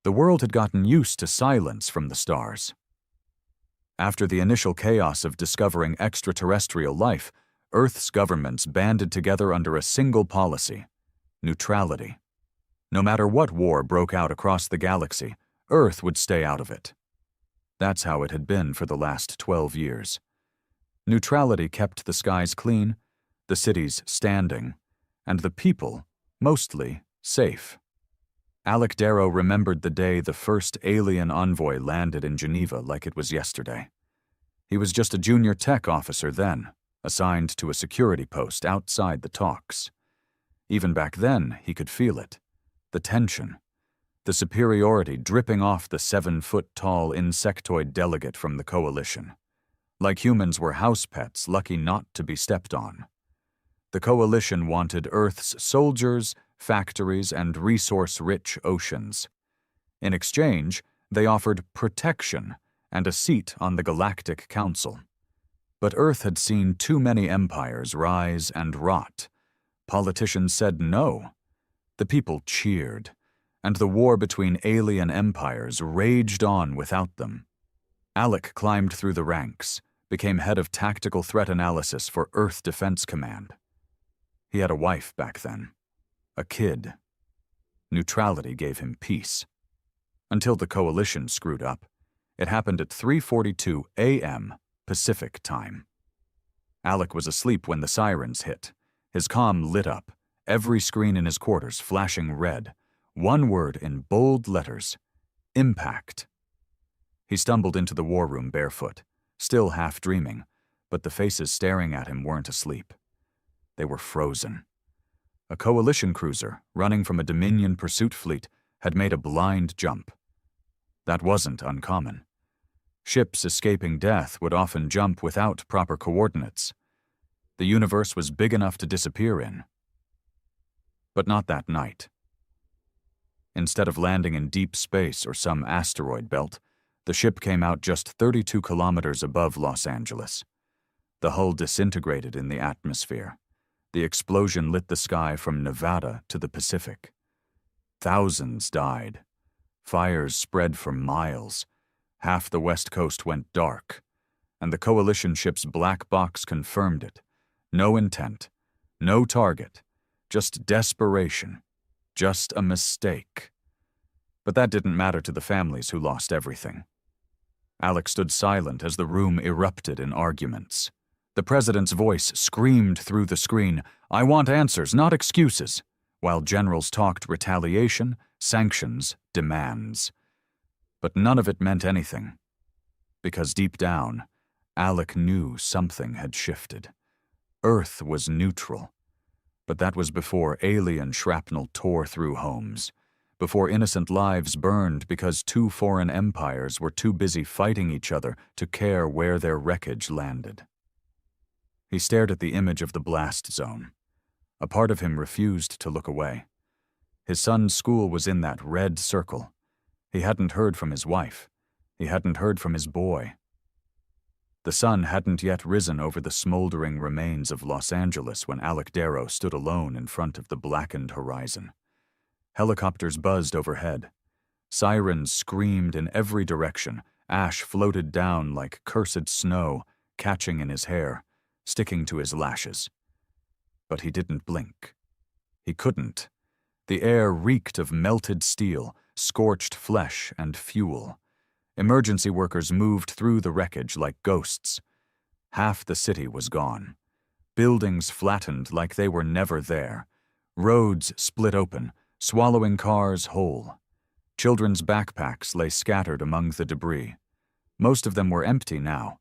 The world had gotten used to silence from the stars. After the initial chaos of discovering extraterrestrial life, Earth's governments banded together under a single policy: neutrality. No matter what war broke out across the galaxy, Earth would stay out of it. That's how it had been for the last 12 years. Neutrality kept the skies clean, the cities standing, and the people, mostly, safe. Alec Darrow remembered the day the first alien envoy landed in Geneva like it was yesterday. He was just a junior tech officer then, assigned to a security post outside the talks. Even back then, he could feel it. The tension. The superiority dripping off the 7-foot-tall insectoid delegate from the coalition. Like humans were house pets lucky not to be stepped on. The coalition wanted Earth's soldiers, factories, and resource-rich oceans. In exchange, they offered protection and a seat on the Galactic Council. But Earth had seen too many empires rise and rot. Politicians said no. The people cheered, and the war between alien empires raged on without them. Alec climbed through the ranks, became head of tactical threat analysis for Earth Defense Command. He had a wife back then. A kid. Neutrality gave him peace. Until the coalition screwed up. It happened at 3:42 a.m. Pacific time. Alec was asleep when the sirens hit. His comm lit up, every screen in his quarters flashing red. One word in bold letters: impact. He stumbled into the war room barefoot, still half dreaming, but the faces staring at him weren't asleep. They were frozen. A coalition cruiser, running from a Dominion pursuit fleet, had made a blind jump. That wasn't uncommon. Ships escaping death would often jump without proper coordinates. The universe was big enough to disappear in. But not that night. Instead of landing in deep space or some asteroid belt, the ship came out just 32 kilometers above Los Angeles. The hull disintegrated in the atmosphere. The explosion lit the sky from Nevada to the Pacific. Thousands died. Fires spread for miles. Half the West Coast went dark, and the coalition ship's black box confirmed it. No intent, no target, just desperation, just a mistake. But that didn't matter to the families who lost everything. Alec stood silent as the room erupted in arguments. The president's voice screamed through the screen, "I want answers, not excuses," while generals talked retaliation, sanctions, demands. But none of it meant anything. Because deep down, Alec knew something had shifted. Earth was neutral. But that was before alien shrapnel tore through homes, before innocent lives burned because two foreign empires were too busy fighting each other to care where their wreckage landed. He stared at the image of the blast zone. A part of him refused to look away. His son's school was in that red circle. He hadn't heard from his wife. He hadn't heard from his boy. The sun hadn't yet risen over the smoldering remains of Los Angeles when Alec Darrow stood alone in front of the blackened horizon. Helicopters buzzed overhead. Sirens screamed in every direction. Ash floated down like cursed snow, catching in his hair, sticking to his lashes. But he didn't blink. He couldn't. The air reeked of melted steel, scorched flesh, and fuel. Emergency workers moved through the wreckage like ghosts. Half the city was gone. Buildings flattened like they were never there. Roads split open, swallowing cars whole. Children's backpacks lay scattered among the debris. Most of them were empty now.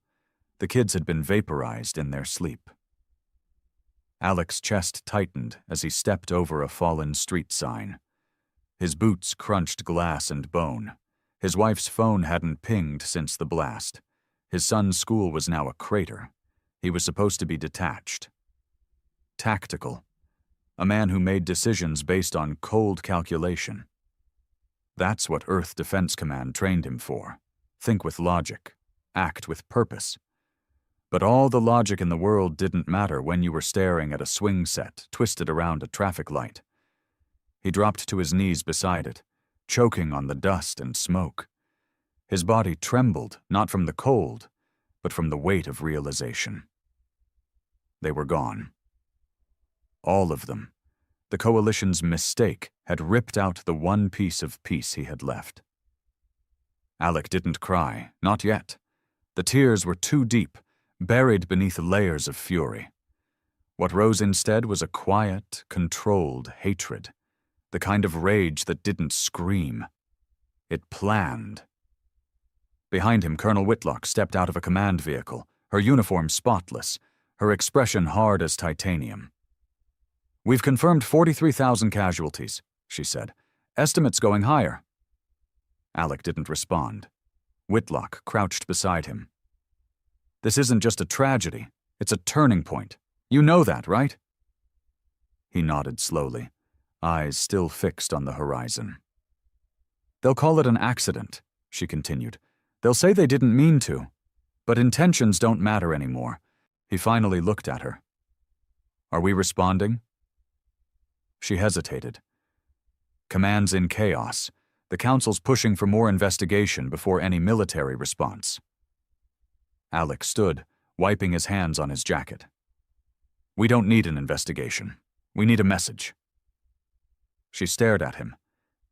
The kids had been vaporized in their sleep. Alec's chest tightened as he stepped over a fallen street sign. His boots crunched glass and bone. His wife's phone hadn't pinged since the blast. His son's school was now a crater. He was supposed to be detached. Tactical. A man who made decisions based on cold calculation. That's what Earth Defense Command trained him for. Think with logic. Act with purpose. But all the logic in the world didn't matter when you were staring at a swing set twisted around a traffic light. He dropped to his knees beside it, choking on the dust and smoke. His body trembled, not from the cold, but from the weight of realization. They were gone. All of them. The Coalition's mistake had ripped out the one piece of peace he had left. Alec didn't cry, not yet. The tears were too deep, buried beneath layers of fury. What rose instead was a quiet, controlled hatred, the kind of rage that didn't scream. It planned. Behind him, Colonel Whitlock stepped out of a command vehicle, her uniform spotless, her expression hard as titanium. "We've confirmed 43,000 casualties," she said. "Estimates going higher." Alec didn't respond. Whitlock crouched beside him. "This isn't just a tragedy, it's a turning point. You know that, right?" He nodded slowly, eyes still fixed on the horizon. "They'll call it an accident," she continued. "They'll say they didn't mean to. But intentions don't matter anymore." He finally looked at her. "Are we responding?" She hesitated. Command's in chaos. The Council's pushing for more investigation before any military response. Alec stood, wiping his hands on his jacket. "We don't need an investigation. We need a message." She stared at him,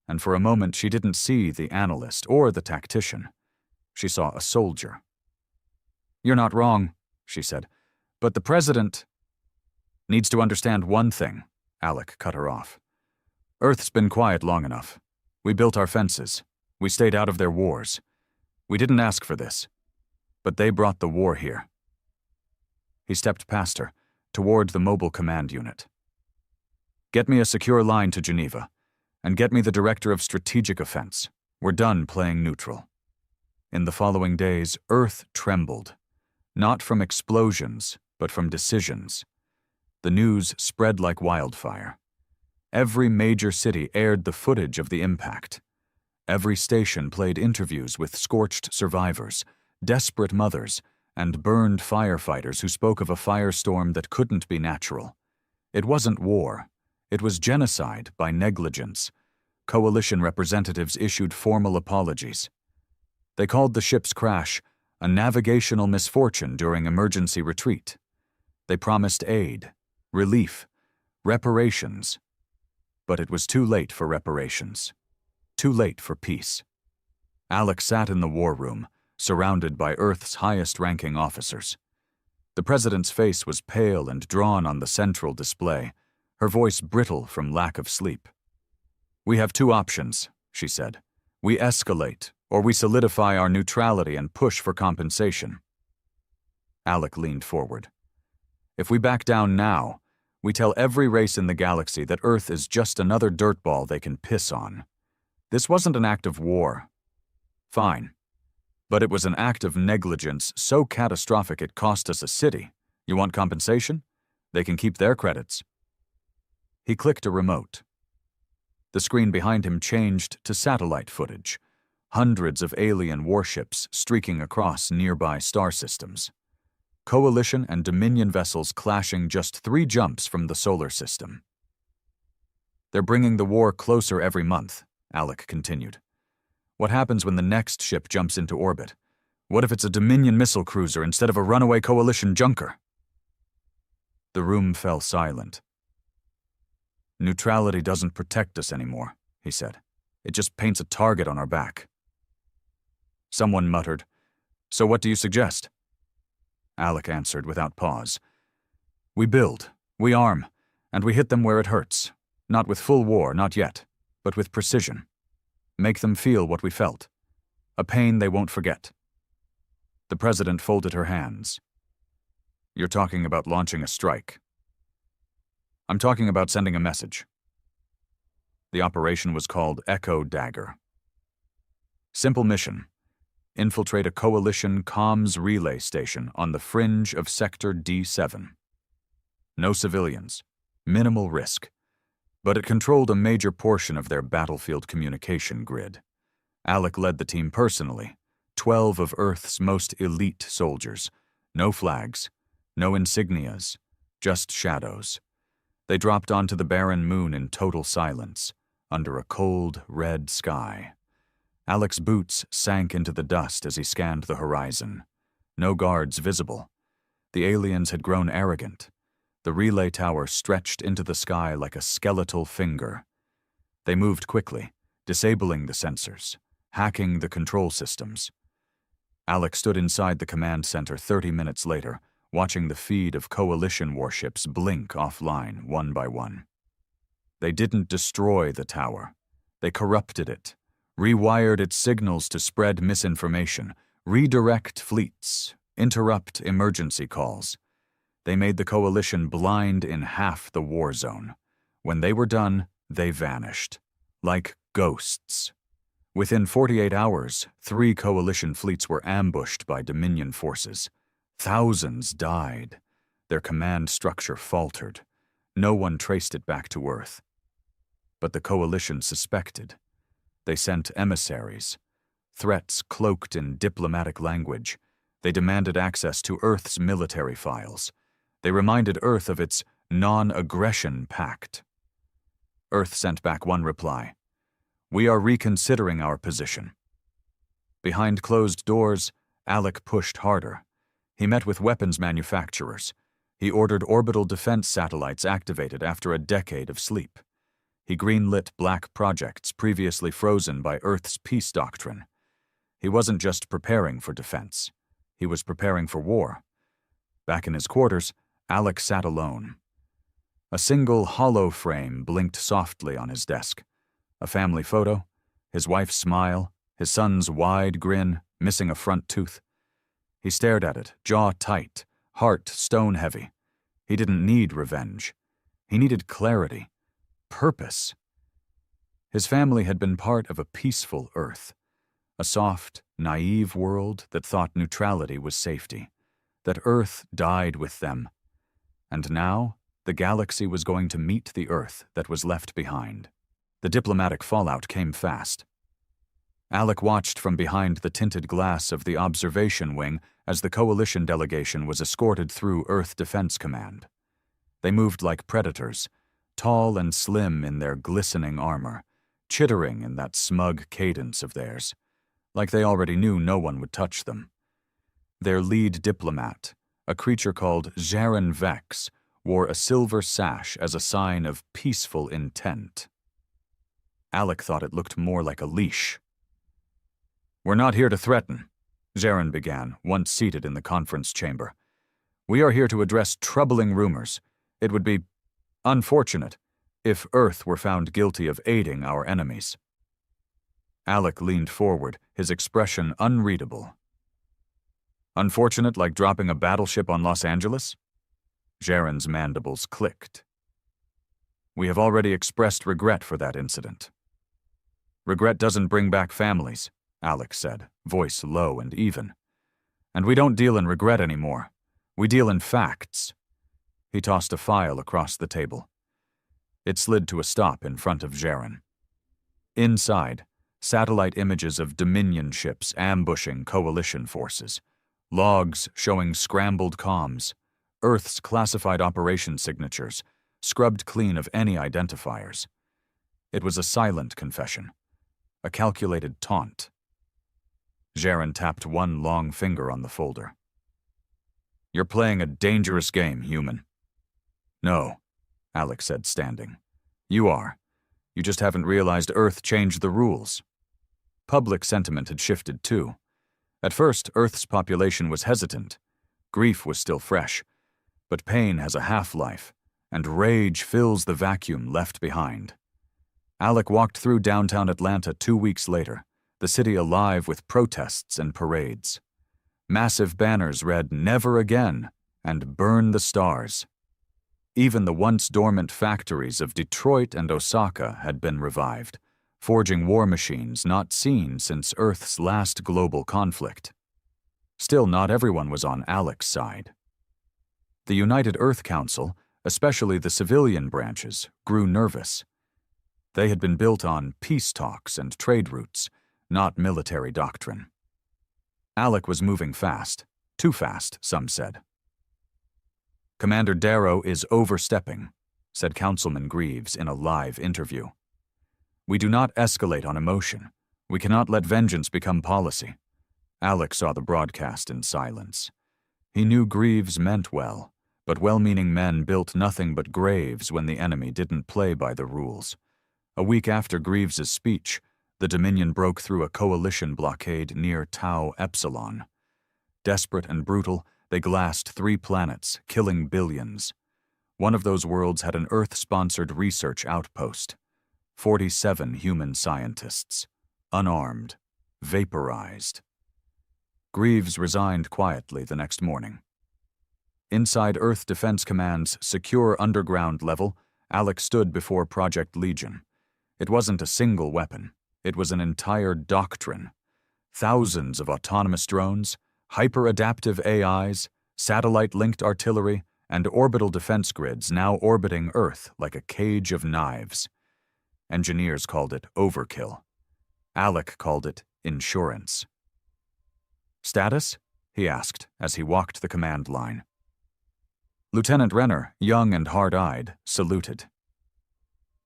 and for a moment she didn't see the analyst or the tactician. She saw a soldier. "You're not wrong," she said, "but the President needs to understand one thing." Alec cut her off. "Earth's been quiet long enough. We built our fences. We stayed out of their wars. We didn't ask for this. But they brought the war here." He stepped past her, toward the mobile command unit. "Get me a secure line to Geneva, and get me the Director of Strategic Offense. We're done playing neutral." In the following days, Earth trembled, not from explosions, but from decisions. The news spread like wildfire. Every major city aired the footage of the impact. Every station played interviews with scorched survivors, desperate mothers, and burned firefighters who spoke of a firestorm that couldn't be natural. It wasn't war. It was genocide by negligence. Coalition representatives issued formal apologies. They called the ship's crash a navigational misfortune during emergency retreat. They promised aid, relief, reparations. But it was too late for reparations. Too late for peace. Alec sat in the war room, surrounded by Earth's highest-ranking officers. The President's face was pale and drawn on the central display, her voice brittle from lack of sleep. "We have two options," she said. "We escalate, or we solidify our neutrality and push for compensation." Alec leaned forward. "If we back down now, we tell every race in the galaxy that Earth is just another dirtball they can piss on. This wasn't an act of war. Fine. But it was an act of negligence so catastrophic it cost us a city. You want compensation? They can keep their credits." He clicked a remote. The screen behind him changed to satellite footage, hundreds of alien warships streaking across nearby star systems. Coalition and Dominion vessels clashing just 3 jumps from the solar system. "They're bringing the war closer every month," Alec continued. "What happens when the next ship jumps into orbit? What if it's a Dominion missile cruiser instead of a runaway Coalition junker?" The room fell silent. "Neutrality doesn't protect us anymore," he said. "It just paints a target on our back." Someone muttered, "So what do you suggest?" Alec answered without pause. "We build, we arm, and we hit them where it hurts. Not with full war, not yet, but with precision. Make them feel what we felt. A pain they won't forget." The President folded her hands. "You're talking about launching a strike." "I'm talking about sending a message." The operation was called Echo Dagger. Simple mission: infiltrate a Coalition comms relay station on the fringe of Sector D7. No civilians, minimal risk, but it controlled a major portion of their battlefield communication grid. Alec led the team personally, 12 of Earth's most elite soldiers. No flags, no insignias, just shadows. They dropped onto the barren moon in total silence, under a cold, red sky. Alec's boots sank into the dust as he scanned the horizon. No guards visible. The aliens had grown arrogant. The relay tower stretched into the sky like a skeletal finger. They moved quickly, disabling the sensors, hacking the control systems. Alec stood inside the command center 30 minutes later, watching the feed of coalition warships blink offline one by one. They didn't destroy the tower. They corrupted it, rewired its signals to spread misinformation, redirect fleets, interrupt emergency calls. They made the coalition blind in half the war zone. When they were done, they vanished, like ghosts. Within 48 hours, 3 coalition fleets were ambushed by Dominion forces. Thousands died. Their command structure faltered. No one traced it back to Earth. But the coalition suspected. They sent emissaries. Threats cloaked in diplomatic language. They demanded access to Earth's military files. They reminded Earth of its non-aggression pact. Earth sent back one reply. "We are reconsidering our position." Behind closed doors, Alec pushed harder. He met with weapons manufacturers. He ordered orbital defense satellites activated after a decade of sleep. He greenlit black projects previously frozen by Earth's peace doctrine. He wasn't just preparing for defense. He was preparing for war. Back in his quarters, Alec sat alone. A single hollow frame blinked softly on his desk. A family photo, his wife's smile, his son's wide grin, missing a front tooth. He stared at it, jaw tight, heart stone-heavy. He didn't need revenge. He needed clarity, purpose. His family had been part of a peaceful Earth, a soft, naive world that thought neutrality was safety, that Earth died with them. And now, the galaxy was going to meet the Earth that was left behind. The diplomatic fallout came fast. Alec watched from behind the tinted glass of the observation wing as the coalition delegation was escorted through Earth Defense Command. They moved like predators, tall and slim in their glistening armor, chittering in that smug cadence of theirs, like they already knew no one would touch them. Their lead diplomat, a creature called Jaren Vex, wore a silver sash as a sign of peaceful intent. Alec thought it looked more like a leash. "We're not here to threaten," Jaren began, once seated in the conference chamber. "We are here to address troubling rumors. It would be unfortunate if Earth were found guilty of aiding our enemies." Alec leaned forward, his expression unreadable. "Unfortunate like dropping a battleship on Los Angeles?" Jaren's mandibles clicked. "We have already expressed regret for that incident." "Regret doesn't bring back families," Alec said, voice low and even. "And we don't deal in regret anymore. We deal in facts." He tossed a file across the table. It slid to a stop in front of Jaren. Inside, satellite images of Dominion ships ambushing coalition forces, logs showing scrambled comms, Earth's classified operation signatures, scrubbed clean of any identifiers. It was a silent confession, a calculated taunt. Jaren tapped one long finger on the folder. "You're playing a dangerous game, human." "No," Alec said, standing. "You are. You just haven't realized Earth changed the rules." Public sentiment had shifted too. At first, Earth's population was hesitant. Grief was still fresh. But pain has a half-life, and rage fills the vacuum left behind. Alec walked through downtown Atlanta 2 weeks later, the city alive with protests and parades. Massive banners read "Never Again" and "Burn the Stars." Even the once dormant factories of Detroit and Osaka had been revived, forging war machines not seen since Earth's last global conflict. Still, not everyone was on Alec's side. The United Earth Council, especially the civilian branches, grew nervous. They had been built on peace talks and trade routes, not military doctrine. Alec was moving fast, too fast, some said. "Commander Darrow is overstepping," said Councilman Greaves in a live interview. We do not escalate on emotion. We cannot let vengeance become policy. Alec saw the broadcast in silence. He knew Greaves meant well, but well-meaning men built nothing but graves when the enemy didn't play by the rules. A week after Greaves's speech, the Dominion broke through a coalition blockade near Tau Epsilon. Desperate and brutal, they glassed 3 planets, killing billions. One of those worlds had an Earth-sponsored research outpost. 47 human scientists, unarmed, vaporized. Greaves resigned quietly the next morning. Inside Earth Defense Command's secure underground level, Alec stood before Project Legion. It wasn't a single weapon. It was an entire doctrine. Thousands of autonomous drones, hyper-adaptive AIs, satellite-linked artillery, and orbital defense grids now orbiting Earth like a cage of knives. Engineers called it overkill. Alec called it insurance. "Status?" he asked as he walked the command line. Lieutenant Renner, young and hard-eyed, saluted.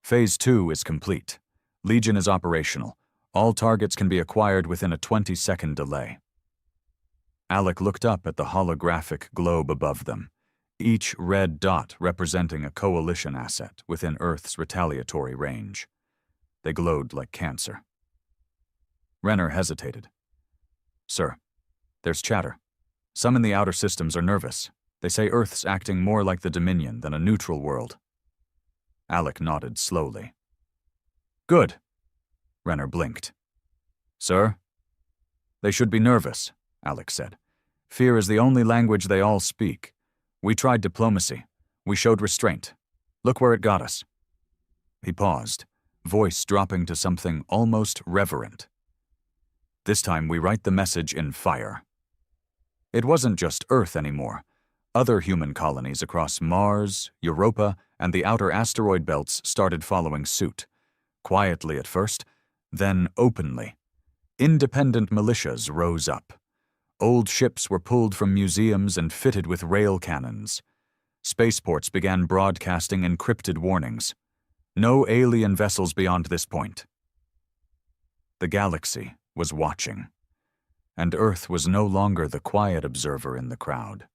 "Phase 2 is complete. Legion is operational. All targets can be acquired within a 20-second delay." Alec looked up at the holographic globe above them, each red dot representing a coalition asset within Earth's retaliatory range. They glowed like cancer. Renner hesitated. "Sir, there's chatter. Some in the outer systems are nervous. They say Earth's acting more like the Dominion than a neutral world." Alec nodded slowly. "Good." Renner blinked. "Sir?" "They should be nervous," Alec said. "Fear is the only language they all speak. We tried diplomacy. We showed restraint. Look where it got us." He paused, voice dropping to something almost reverent. "This time we write the message in fire." It wasn't just Earth anymore. Other human colonies across Mars, Europa, and the outer asteroid belts started following suit. Quietly at first, then openly. Independent militias rose up. Old ships were pulled from museums and fitted with rail cannons. Spaceports began broadcasting encrypted warnings. No alien vessels beyond this point. The galaxy was watching, and Earth was no longer the quiet observer in the crowd.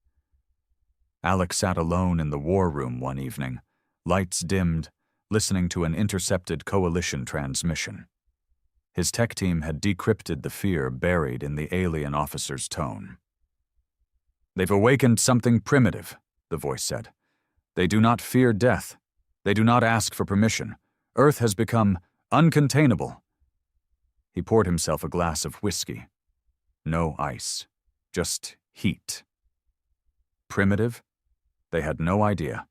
Alec sat alone in the war room one evening, lights dimmed, listening to an intercepted coalition transmission. His tech team had decrypted the fear buried in the alien officer's tone. "They've awakened something primitive," the voice said. "They do not fear death. They do not ask for permission. Earth has become uncontainable." He poured himself a glass of whiskey. No ice, just heat. Primitive? They had no idea.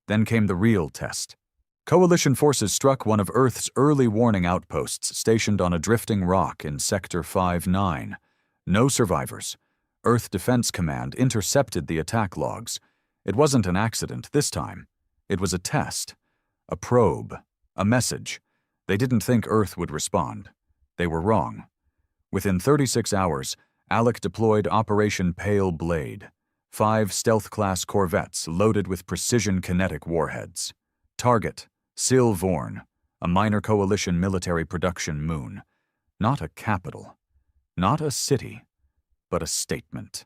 Then came the real test. Coalition forces struck one of Earth's early warning outposts stationed on a drifting rock in Sector 5-9. No survivors. Earth Defense Command intercepted the attack logs. It wasn't an accident this time. It was a test, a probe, a message. They didn't think Earth would respond. They were wrong. Within 36 hours, Alec deployed Operation Pale Blade. 5 stealth-class corvettes loaded with precision kinetic warheads. Target, Sil Vorn, a minor coalition military production moon. Not a capital. Not a city. But a statement.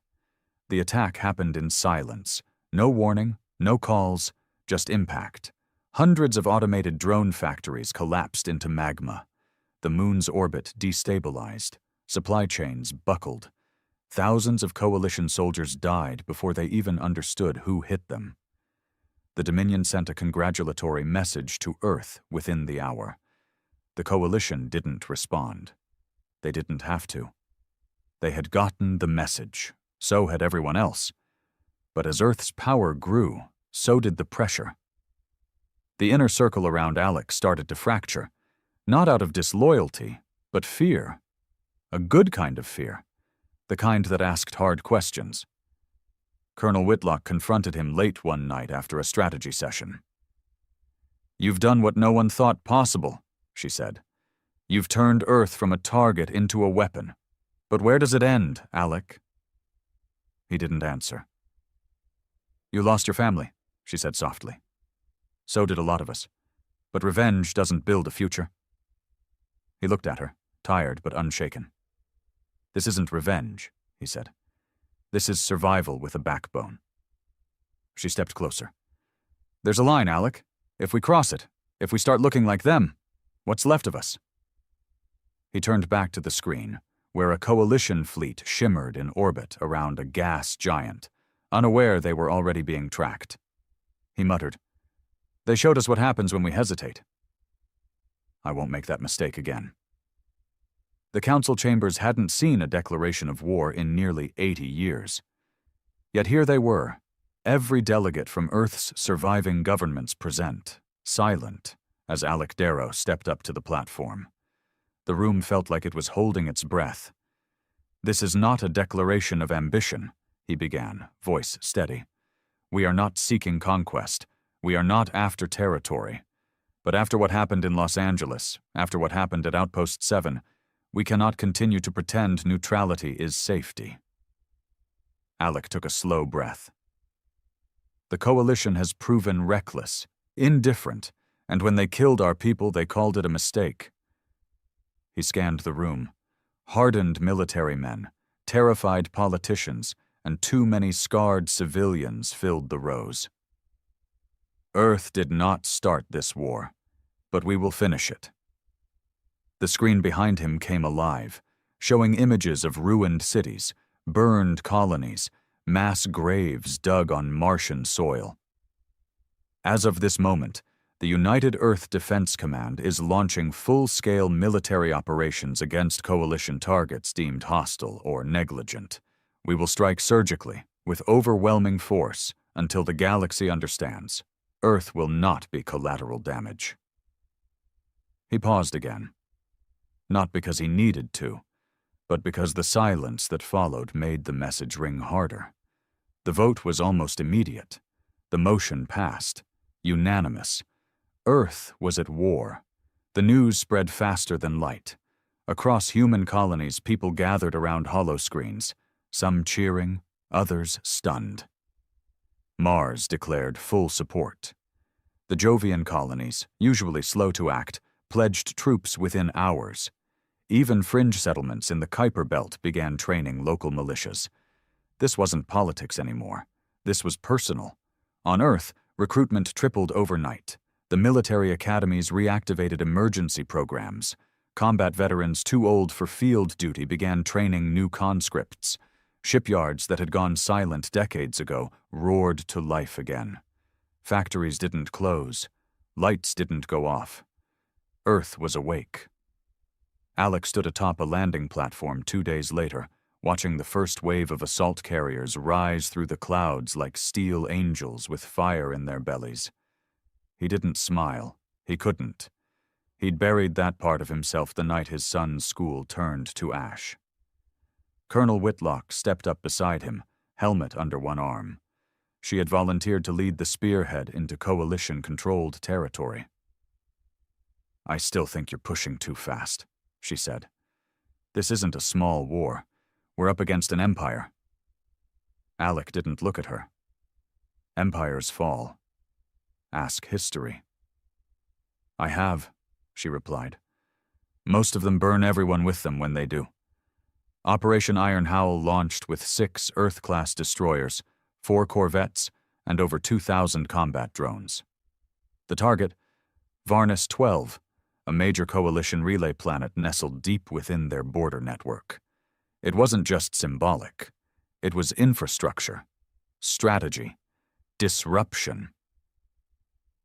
The attack happened in silence. No warning, no calls, just impact. Hundreds of automated drone factories collapsed into magma. The moon's orbit destabilized. Supply chains buckled. Thousands of coalition soldiers died before they even understood who hit them. The Dominion sent a congratulatory message to Earth within the hour. The coalition didn't respond. They didn't have to. They had gotten the message. So had everyone else. But as Earth's power grew, so did the pressure. The inner circle around Alec started to fracture, not out of disloyalty, but fear. A good kind of fear. The kind that asked hard questions. Colonel Whitlock confronted him late one night after a strategy session. "You've done what no one thought possible," she said. "You've turned Earth from a target into a weapon. But where does it end, Alec?" He didn't answer. "You lost your family," she said softly. "So did a lot of us. But revenge doesn't build a future. He looked at her, tired but unshaken. "This isn't revenge," he said. "This is survival with a backbone." She stepped closer. "There's a line, Alec. If we cross it, if we start looking like them, what's left of us?" He turned back to the screen, where a coalition fleet shimmered in orbit around a gas giant, unaware they were already being tracked. He muttered, "They showed us what happens when we hesitate. I won't make that mistake again." The council chambers hadn't seen a declaration of war in nearly 80 years. Yet here they were, every delegate from Earth's surviving governments present, silent, as Alec Darrow stepped up to the platform. The room felt like it was holding its breath. "This is not a declaration of ambition," he began, voice steady. "We are not seeking conquest. We are not after territory. But after what happened in Los Angeles, after what happened at Outpost 7, we cannot continue to pretend neutrality is safety." Alec took a slow breath. "The coalition has proven reckless, indifferent, and when they killed our people, they called it a mistake." He scanned the room. Hardened military men, terrified politicians, and too many scarred civilians filled the rows. "Earth did not start this war, but we will finish it." The screen behind him came alive, showing images of ruined cities, burned colonies, mass graves dug on Martian soil. As of this moment, the United Earth Defense Command is launching full-scale military operations against coalition targets deemed hostile or negligent. We will strike surgically, with overwhelming force, until the galaxy understands. Earth will not be collateral damage. He paused again. Not because he needed to, but because the silence that followed made the message ring harder. The vote was almost immediate. The motion passed. Unanimous. Earth was at war. The news spread faster than light. Across human colonies, people gathered around holoscreens, some cheering, others stunned. Mars declared full support. The Jovian colonies, usually slow to act, pledged troops within hours. Even fringe settlements in the Kuiper Belt began training local militias. This wasn't politics anymore. This was personal. On Earth, recruitment tripled overnight. The military academies reactivated emergency programs. Combat veterans too old for field duty began training new conscripts. Shipyards that had gone silent decades ago roared to life again. Factories didn't close. Lights didn't go off. Earth was awake. Alec stood atop a landing platform 2 days later, watching the first wave of assault carriers rise through the clouds like steel angels with fire in their bellies. He didn't smile. He couldn't. He'd buried that part of himself the night his son's school turned to ash. Colonel Whitlock stepped up beside him, helmet under one arm. She had volunteered to lead the spearhead into coalition-controlled territory. "I still think you're pushing too fast," she said. "This isn't a small war. We're up against an empire." Alec didn't look at her. Empires fall. Ask history. "I have," she replied. "Most of them burn everyone with them when they do." Operation Iron Howl launched with 6 Earth-class destroyers, 4 corvettes, and over 2,000 combat drones. The target? Varnus 12, a major coalition relay planet nestled deep within their border network. It wasn't just symbolic. It was infrastructure, strategy, disruption.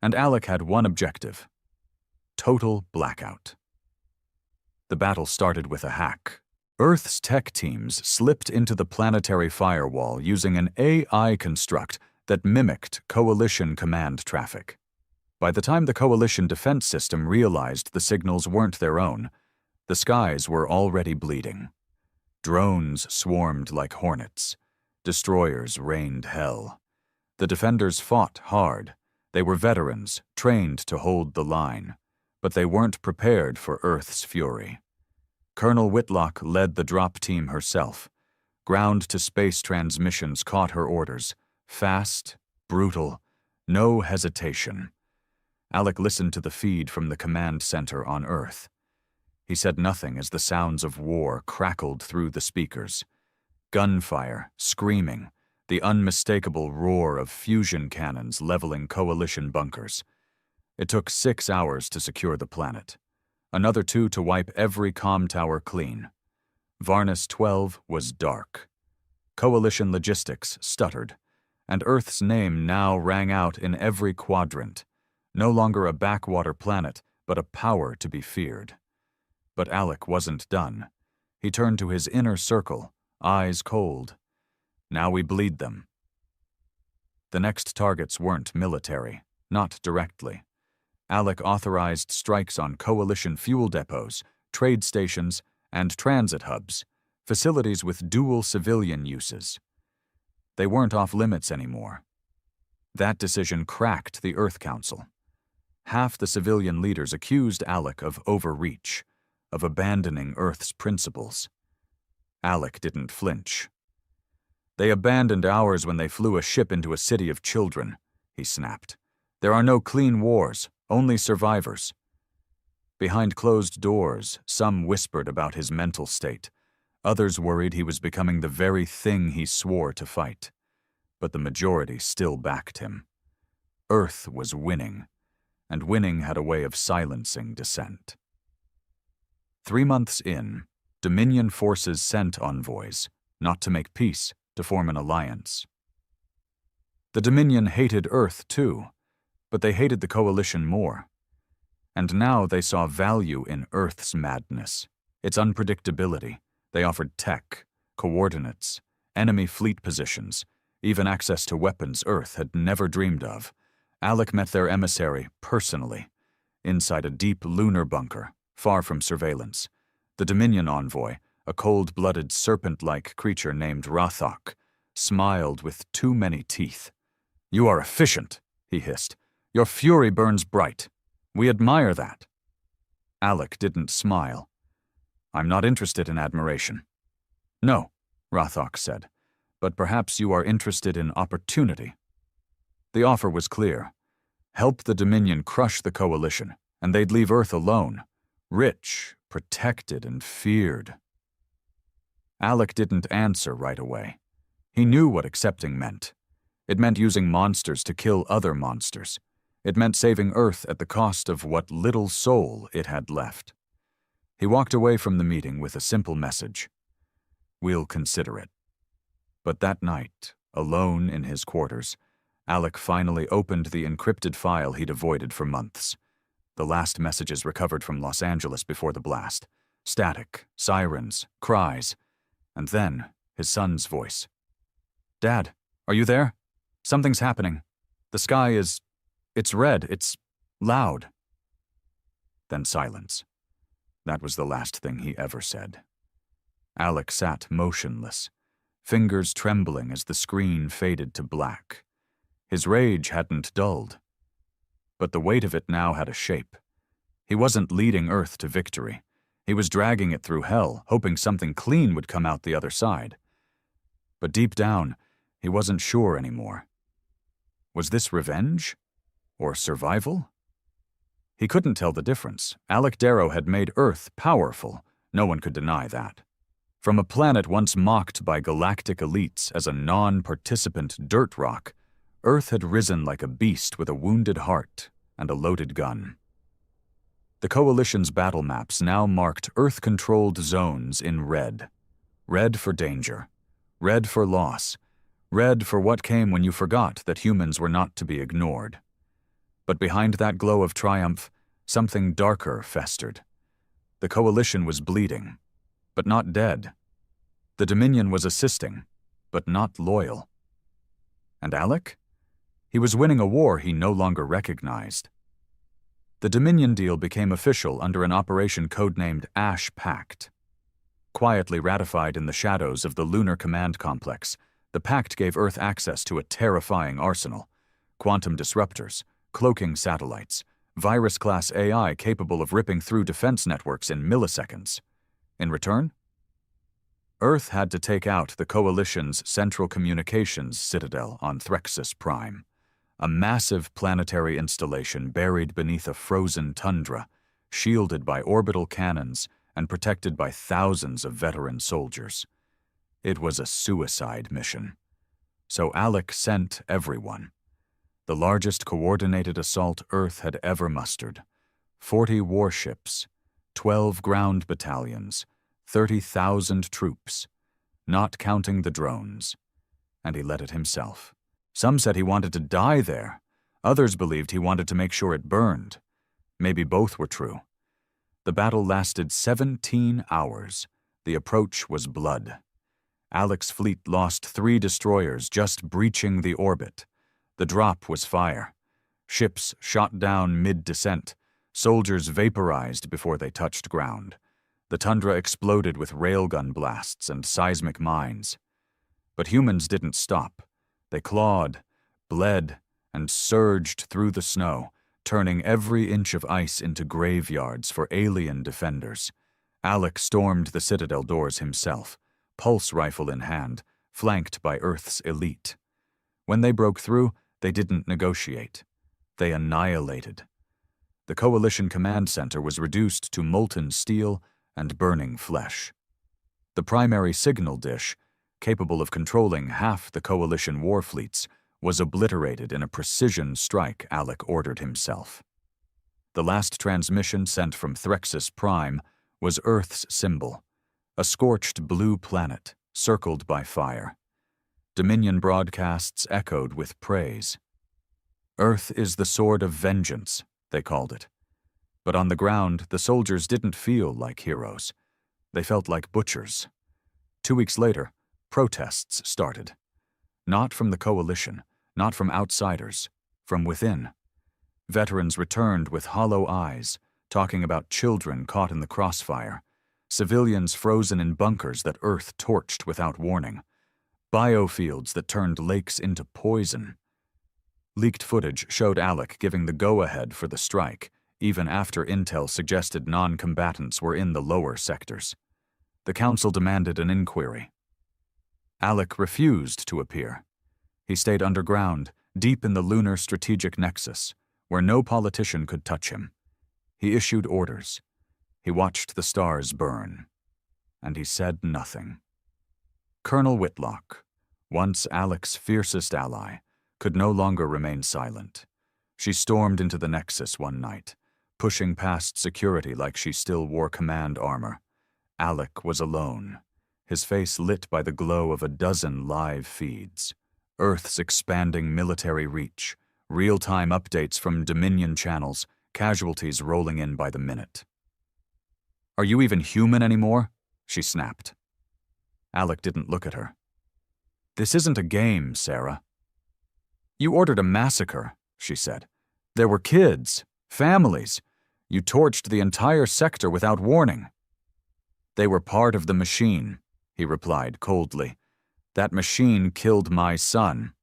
And Alec had one objective: total blackout. The battle started with a hack. Earth's tech teams slipped into the planetary firewall using an AI construct that mimicked coalition command traffic. By the time the coalition defense system realized the signals weren't their own, the skies were already bleeding. Drones swarmed like hornets. Destroyers rained hell. The defenders fought hard. They were veterans, trained to hold the line, but they weren't prepared for Earth's fury. Colonel Whitlock led the drop team herself. Ground-to-space transmissions caught her orders. Fast, brutal, no hesitation. Alec listened to the feed from the command center on Earth. He said nothing as the sounds of war crackled through the speakers. Gunfire, screaming, the unmistakable roar of fusion cannons leveling coalition bunkers. It took 6 hours to secure the planet. Another 2 to wipe every comm tower clean. Varnus 12 was dark. Coalition logistics stuttered, and Earth's name now rang out in every quadrant. No longer a backwater planet, but a power to be feared. But Alec wasn't done. He turned to his inner circle, eyes cold. Now we bleed them. The next targets weren't military, not directly. Alec authorized strikes on coalition fuel depots, trade stations, and transit hubs, facilities with dual civilian uses. They weren't off limits anymore. That decision cracked the Earth Council. Half the civilian leaders accused Alec of overreach, of abandoning Earth's principles. Alec didn't flinch. They abandoned ours when they flew a ship into a city of children, he snapped. There are no clean wars, only survivors. Behind closed doors, some whispered about his mental state. Others worried he was becoming the very thing he swore to fight. But the majority still backed him. Earth was winning, and winning had a way of silencing dissent. 3 months in, Dominion forces sent envoys, not to make peace, to form an alliance. The Dominion hated Earth too, but they hated the coalition more. And now they saw value in Earth's madness, its unpredictability. They offered tech, coordinates, enemy fleet positions, even access to weapons Earth had never dreamed of. Alec met their emissary personally, inside a deep lunar bunker, far from surveillance. The Dominion envoy, a cold-blooded serpent-like creature named Rathok, smiled with too many teeth. "You are efficient," he hissed. "Your fury burns bright. We admire that." Alec didn't smile. "I'm not interested in admiration." "No," Rathok said, "but perhaps you are interested in opportunity." The offer was clear. Help the Dominion crush the coalition, and they'd leave Earth alone, rich, protected, and feared. Alec didn't answer right away. He knew what accepting meant. It meant using monsters to kill other monsters. It meant saving Earth at the cost of what little soul it had left. He walked away from the meeting with a simple message. "We'll consider it." But that night, alone in his quarters, Alec finally opened the encrypted file he'd avoided for months. The last messages recovered from Los Angeles before the blast. Static, sirens, cries, and then his son's voice. "Dad, are you there? Something's happening. The sky is... it's red, it's loud." Then silence. That was the last thing he ever said. Alec sat motionless, fingers trembling as the screen faded to black. His rage hadn't dulled, but the weight of it now had a shape. He wasn't leading Earth to victory. He was dragging it through hell, hoping something clean would come out the other side. But deep down, he wasn't sure anymore. Was this revenge? Or survival? He couldn't tell the difference. Alec Darrow had made Earth powerful. No one could deny that. From a planet once mocked by galactic elites as a non-participant dirt rock, Earth had risen like a beast with a wounded heart and a loaded gun. The Coalition's battle maps now marked Earth-controlled zones in red. Red for danger. Red for loss. Red for what came when you forgot that humans were not to be ignored. But behind that glow of triumph, something darker festered. The Coalition was bleeding, but not dead. The Dominion was assisting, but not loyal. And Alec? He was winning a war he no longer recognized. The Dominion deal became official under an operation codenamed Ash Pact. Quietly ratified in the shadows of the Lunar Command Complex, the pact gave Earth access to a terrifying arsenal: quantum disruptors, cloaking satellites, virus-class AI capable of ripping through defense networks in milliseconds. In return, Earth had to take out the Coalition's Central Communications Citadel on Threxus Prime, a massive planetary installation buried beneath a frozen tundra, shielded by orbital cannons and protected by thousands of veteran soldiers. It was a suicide mission. So Alec sent everyone. The largest coordinated assault Earth had ever mustered. 40 warships, 12 ground battalions, 30,000 troops, not counting the drones. And he led it himself. Some said he wanted to die there. Others believed he wanted to make sure it burned. Maybe both were true. The battle lasted 17 hours. The approach was blood. Alec's fleet lost 3 destroyers just breaching the orbit. The drop was fire. Ships shot down mid-descent. Soldiers vaporized before they touched ground. The tundra exploded with railgun blasts and seismic mines. But humans didn't stop. They clawed, bled, and surged through the snow, turning every inch of ice into graveyards for alien defenders. Alec stormed the citadel doors himself, pulse rifle in hand, flanked by Earth's elite. When they broke through, they didn't negotiate. They annihilated. The Coalition Command Center was reduced to molten steel and burning flesh. The primary signal dish, capable of controlling half the Coalition war fleets, was obliterated in a precision strike Alec ordered himself. The last transmission sent from Threxus Prime was Earth's symbol, a scorched blue planet circled by fire. Dominion broadcasts echoed with praise. Earth is the sword of vengeance, they called it. But on the ground, the soldiers didn't feel like heroes. They felt like butchers. 2 weeks later, protests started. Not from the coalition, not from outsiders, from within. Veterans returned with hollow eyes, talking about children caught in the crossfire, civilians frozen in bunkers that Earth torched without warning, biofields that turned lakes into poison. Leaked footage showed Alec giving the go-ahead for the strike, even after intel suggested non-combatants were in the lower sectors. The council demanded an inquiry. Alec refused to appear. He stayed underground, deep in the lunar strategic nexus, where no politician could touch him. He issued orders. He watched the stars burn. And he said nothing. Colonel Whitlock, once Alec's fiercest ally, could no longer remain silent. She stormed into the Nexus one night, pushing past security like she still wore command armor. Alec was alone, his face lit by the glow of a dozen live feeds. Earth's expanding military reach, real-time updates from Dominion channels, casualties rolling in by the minute. "Are you even human anymore?" she snapped. Alec didn't look at her. "This isn't a game, Sarah." "You ordered a massacre," she said. "There were kids, families. You torched the entire sector without warning." "They were part of the machine," he replied coldly. "That machine killed my son."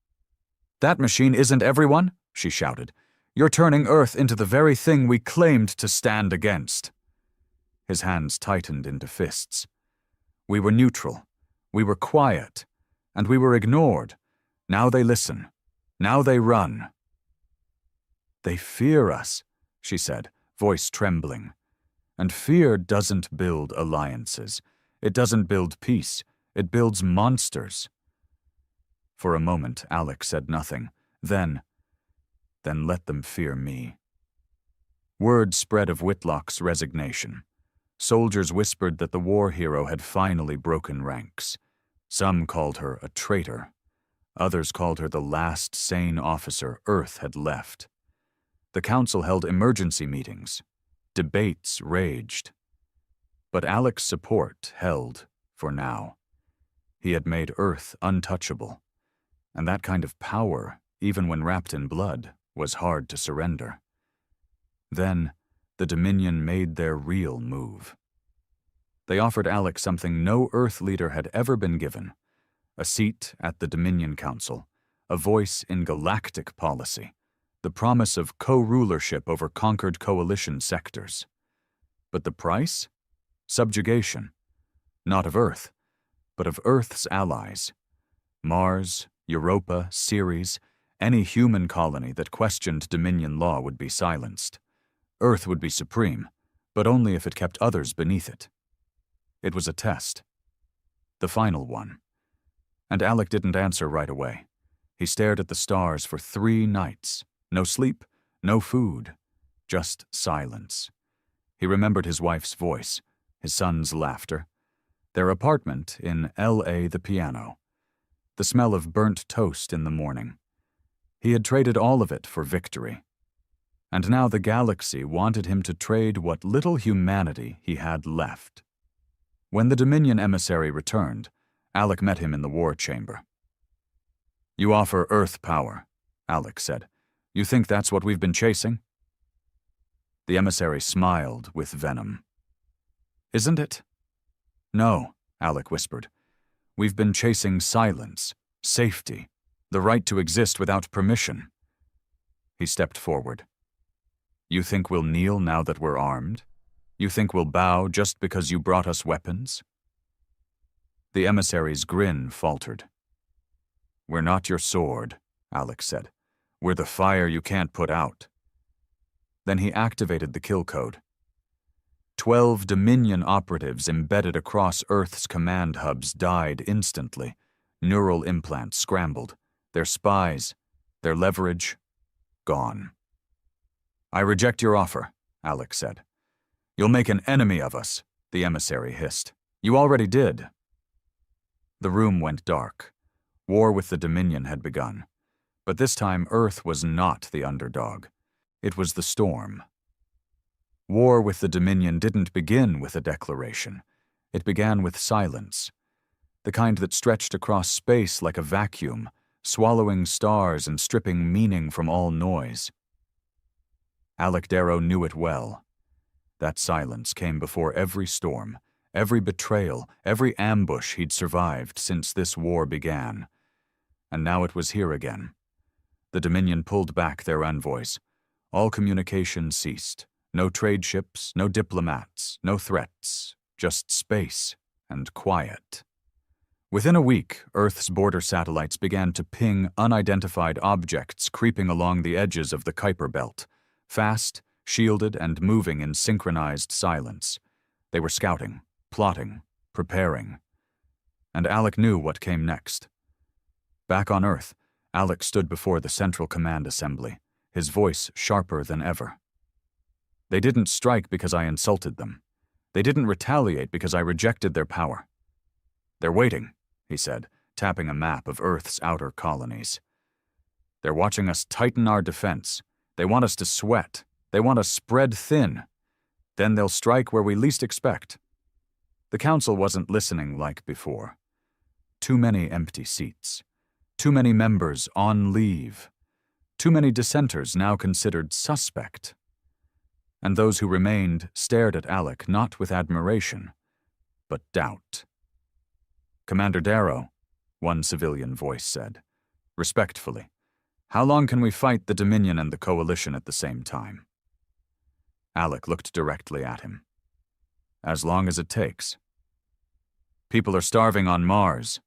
"That machine isn't everyone," she shouted. "You're turning Earth into the very thing we claimed to stand against." His hands tightened into fists. "We were neutral. We were quiet. And we were ignored. Now they listen. Now they run." "They fear us," she said, voice trembling. "And fear doesn't build alliances. It doesn't build peace. It builds monsters." For a moment, Alec said nothing. Then let them fear me. Word spread of Whitlock's resignation. Soldiers whispered that the war hero had finally broken ranks. Some called her a traitor. Others called her the last sane officer Earth had left. The council held emergency meetings. Debates raged. But Alec's support held for now. He had made Earth untouchable. And that kind of power, even when wrapped in blood, was hard to surrender. Then, the Dominion made their real move. They offered Alec something no Earth leader had ever been given: a seat at the Dominion Council, a voice in galactic policy, the promise of co-rulership over conquered coalition sectors. But the price? Subjugation. Not of Earth, but of Earth's allies. Mars, Europa, Ceres, any human colony that questioned Dominion law would be silenced. Earth would be supreme, but only if it kept others beneath it. It was a test. The final one. And Alec didn't answer right away. He stared at the stars for 3 nights. No sleep, no food, just silence. He remembered his wife's voice, his son's laughter, their apartment in L.A. the piano, the smell of burnt toast in the morning. He had traded all of it for victory. And now the galaxy wanted him to trade what little humanity he had left. When the Dominion emissary returned, Alec met him in the war chamber. "You offer Earth power," Alec said. "You think that's what we've been chasing?" The emissary smiled with venom. "Isn't it?" "No," Alec whispered. "We've been chasing silence, safety, the right to exist without permission." He stepped forward. "You think we'll kneel now that we're armed? You think we'll bow just because you brought us weapons?" The emissary's grin faltered. "We're not your sword," Alec said. "We're the fire you can't put out." Then he activated the kill code. 12 Dominion operatives embedded across Earth's command hubs died instantly. Neural implants scrambled. Their spies, their leverage, gone. "I reject your offer," Alec said. "You'll make an enemy of us," the emissary hissed. "You already did." The room went dark. War with the Dominion had begun. But this time Earth was not the underdog. It was the storm. War with the Dominion didn't begin with a declaration. It began with silence, the kind that stretched across space like a vacuum, swallowing stars and stripping meaning from all noise. Alec Darrow knew it well. That silence came before every storm, every betrayal, every ambush he'd survived since this war began. And now it was here again. The Dominion pulled back their envoys. All communication ceased. No trade ships, no diplomats, no threats, just space and quiet. Within a week, Earth's border satellites began to ping unidentified objects creeping along the edges of the Kuiper Belt, fast, shielded, and moving in synchronized silence. They were scouting, plotting, preparing. And Alec knew what came next. Back on Earth, Alec stood before the Central Command Assembly, his voice sharper than ever. "They didn't strike because I insulted them. They didn't retaliate because I rejected their power. They're waiting," he said, tapping a map of Earth's outer colonies. "They're watching us tighten our defense. They want us to sweat. They want us spread thin. Then they'll strike where we least expect." The council wasn't listening like before. Too many empty seats. Too many members on leave. Too many dissenters now considered suspect. And those who remained stared at Alec not with admiration, but doubt. "Commander Darrow," one civilian voice said, respectfully, "how long can we fight the Dominion and the Coalition at the same time?" Alec looked directly at him. "As long as it takes." "People are starving on Mars,"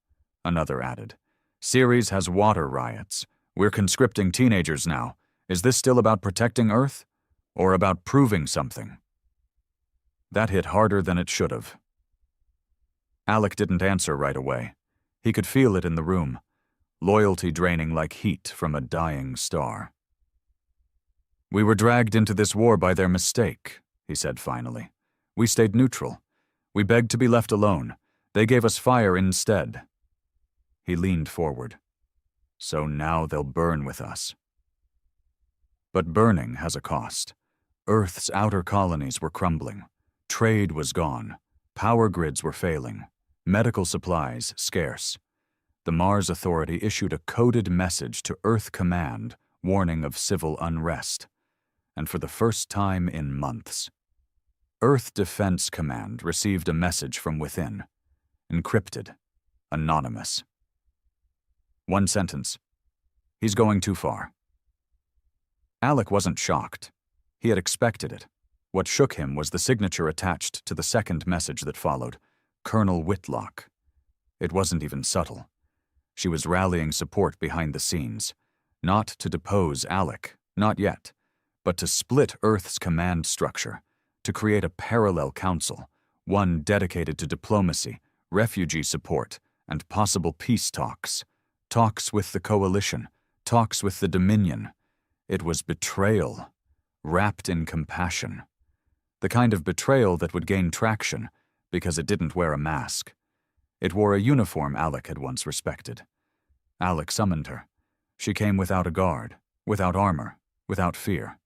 another added. "Ceres has water riots. We're conscripting teenagers now. Is this still about protecting Earth? Or about proving something?" That hit harder than it should have. Alec didn't answer right away. He could feel it in the room, loyalty draining like heat from a dying star. "We were dragged into this war by their mistake," he said finally. "We stayed neutral. We begged to be left alone. They gave us fire instead." He leaned forward. "So now they'll burn with us." But burning has a cost. Earth's outer colonies were crumbling. Trade was gone. Power grids were failing. Medical supplies scarce. The Mars Authority issued a coded message to Earth Command warning of civil unrest. And for the first time in months, Earth Defense Command received a message from within. Encrypted. Anonymous. One sentence. "He's going too far." Alec wasn't shocked. He had expected it. What shook him was the signature attached to the second message that followed, Colonel Whitlock. It wasn't even subtle. She was rallying support behind the scenes, not to depose Alec, not yet, but to split Earth's command structure, to create a parallel council, one dedicated to diplomacy, refugee support, and possible peace talks. Talks with the coalition, talks with the Dominion. It was betrayal, wrapped in compassion. The kind of betrayal that would gain traction because it didn't wear a mask. It wore a uniform Alec had once respected. Alec summoned her. She came without a guard, without armor, without fear.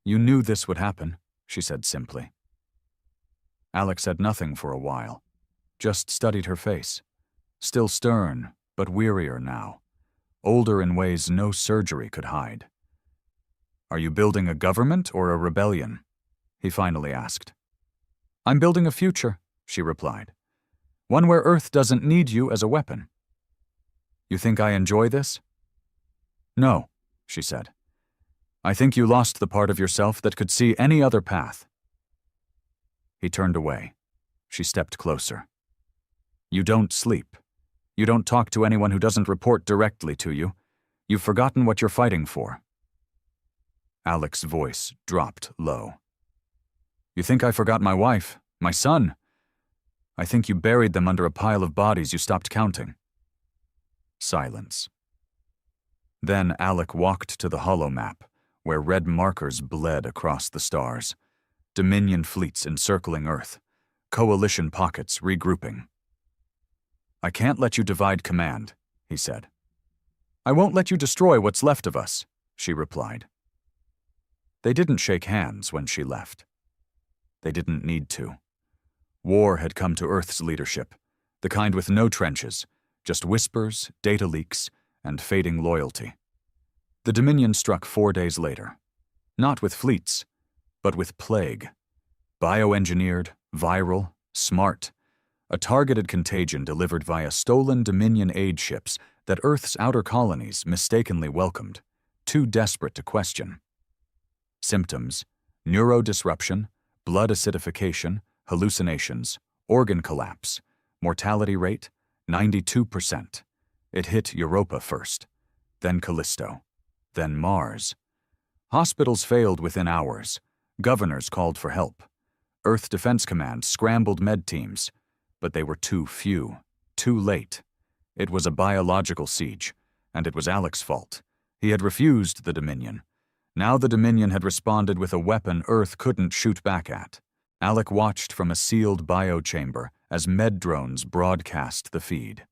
"You knew this would happen," she said simply. Alec said nothing for a while, just studied her face. Still stern, but wearier now. Older in ways no surgery could hide. "Are you building a government or a rebellion?" he finally asked. "I'm building a future," she replied. "One where Earth doesn't need you as a weapon." "You think I enjoy this?" "No," she said. "I think you lost the part of yourself that could see any other path." He turned away. She stepped closer. "You don't sleep. You don't talk to anyone who doesn't report directly to you. You've forgotten what you're fighting for." Alec's voice dropped low. "You think I forgot my wife, my son? I think you buried them under a pile of bodies you stopped counting." Silence. Then Alec walked to the holomap, where red markers bled across the stars. Dominion fleets encircling Earth. Coalition pockets regrouping. "I can't let you divide command," he said. "I won't let you destroy what's left of us," she replied. They didn't shake hands when she left. They didn't need to. War had come to Earth's leadership, the kind with no trenches, just whispers, data leaks, and fading loyalty. The Dominion struck 4 days later. Not with fleets, but with plague. Bioengineered, viral, smart. A targeted contagion delivered via stolen Dominion aid ships that Earth's outer colonies mistakenly welcomed, too desperate to question. Symptoms: neurodisruption, blood acidification, hallucinations, organ collapse, mortality rate 92%. It hit Europa first, then Callisto, then Mars. Hospitals failed within hours. Governors called for help. Earth Defense Command scrambled med teams, but they were too few, too late. It was a biological siege, and it was Alec's fault. He had refused the Dominion. Now the Dominion had responded with a weapon Earth couldn't shoot back at. Alec watched from a sealed biochamber as med drones broadcast the feed.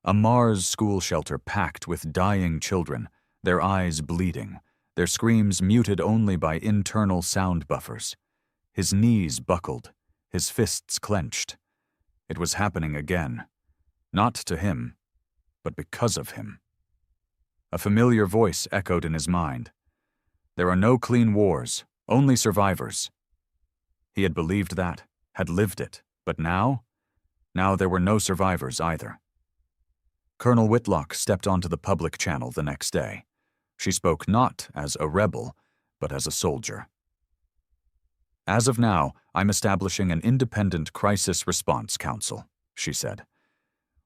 A Mars school shelter packed with dying children, their eyes bleeding, their screams muted only by internal sound buffers. His knees buckled, his fists clenched. It was happening again. Not to him, but because of him. A familiar voice echoed in his mind. There are no clean wars, only survivors. He had believed that, had lived it, but now there were no survivors either. Colonel Whitlock stepped onto the public channel the next day. She spoke not as a rebel, but as a soldier. "As of now, I'm establishing an independent crisis response council," she said.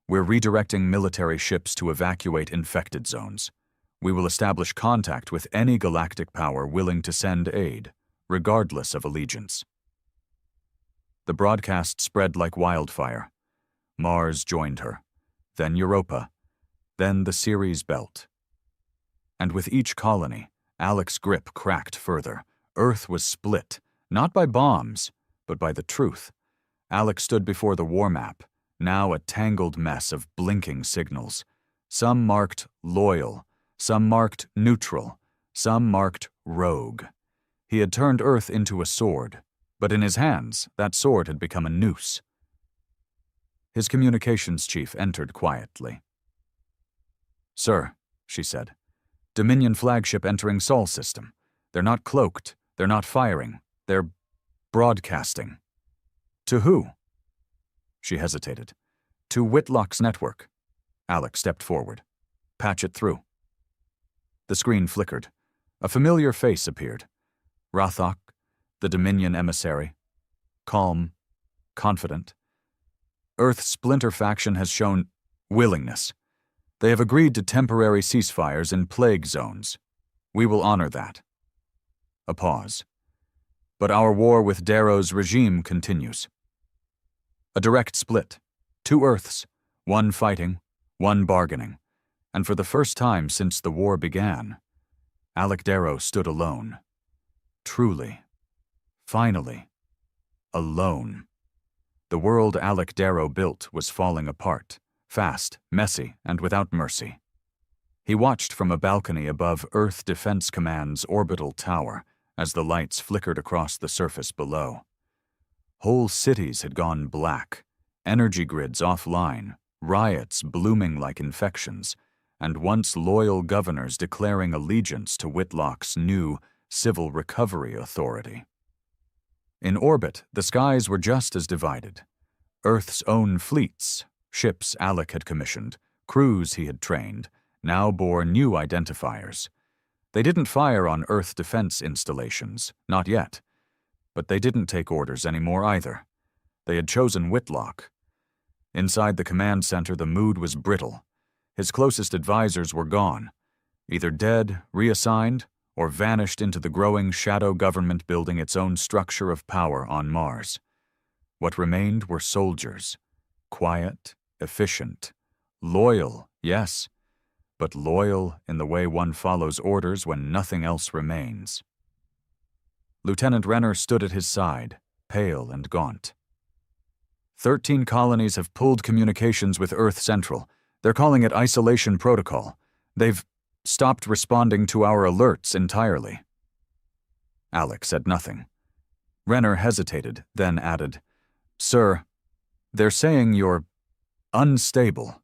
"We're redirecting military ships to evacuate infected zones. We will establish contact with any galactic power willing to send aid, regardless of allegiance." The broadcast spread like wildfire. Mars joined her, then Europa, then the Ceres belt. And with each colony, Alec's grip cracked further. Earth was split, not by bombs, but by the truth. Alec stood before the war map, now a tangled mess of blinking signals. Some marked loyal, some marked neutral, some marked rogue. He had turned Earth into a sword, but in his hands, that sword had become a noose. His communications chief entered quietly. "Sir," she said, "Dominion flagship entering Sol system. They're not cloaked, they're not firing, they're broadcasting." "To who?" She hesitated. "To Whitlock's network." Alec stepped forward. "Patch it through." The screen flickered. A familiar face appeared. Rathok, the Dominion emissary. Calm, confident. Earth's splinter faction has shown willingness. They have agreed to temporary ceasefires in plague zones. We will honor that. A pause. But our war with Darrow's regime continues. A direct split. Two Earths, one fighting, one bargaining. And for the first time since the war began, Alec Darrow stood alone. Truly. Finally. Alone. The world Alec Darrow built was falling apart, fast, messy, and without mercy. He watched from a balcony above Earth Defense Command's orbital tower as the lights flickered across the surface below. Whole cities had gone black, energy grids offline, riots blooming like infections, and once loyal governors declaring allegiance to Whitlock's new Civil Recovery Authority. In orbit, the skies were just as divided. Earth's own fleets, ships Alec had commissioned, crews he had trained, now bore new identifiers. They didn't fire on Earth defense installations, not yet. But they didn't take orders anymore either. They had chosen Whitlock. Inside the command center, the mood was brittle. His closest advisors were gone, either dead, reassigned, or vanished into the growing shadow government building its own structure of power on Mars. What remained were soldiers. Quiet, efficient, loyal, yes, but loyal in the way one follows orders when nothing else remains. Lieutenant Renner stood at his side, pale and gaunt. 13 colonies have pulled communications with Earth Central. They're calling it isolation protocol. They've stopped responding to our alerts entirely. Alec said nothing. Renner hesitated, then added, "Sir, they're saying you're unstable."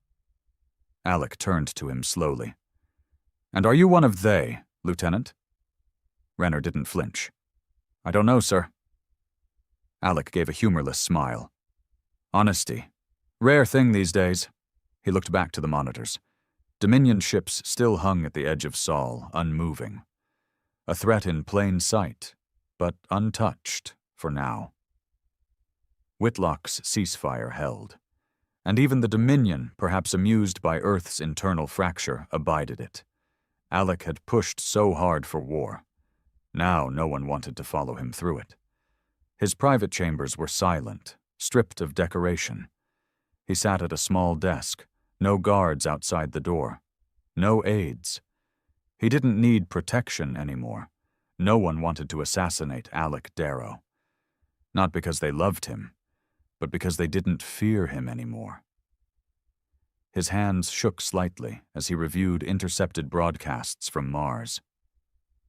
Alec turned to him slowly. "And are you one of they, Lieutenant?" Renner didn't flinch. "I don't know, sir." Alec gave a humorless smile. Honesty. Rare thing these days. He looked back to the monitors. Dominion ships still hung at the edge of Sol, unmoving. A threat in plain sight, but untouched for now. Whitlock's ceasefire held, and even the Dominion, perhaps amused by Earth's internal fracture, abided it. Alec had pushed so hard for war. Now no one wanted to follow him through it. His private chambers were silent, stripped of decoration. He sat at a small desk, no guards outside the door, no aides. He didn't need protection anymore. No one wanted to assassinate Alec Darrow. Not because they loved him, but because they didn't fear him anymore. His hands shook slightly as he reviewed intercepted broadcasts from Mars.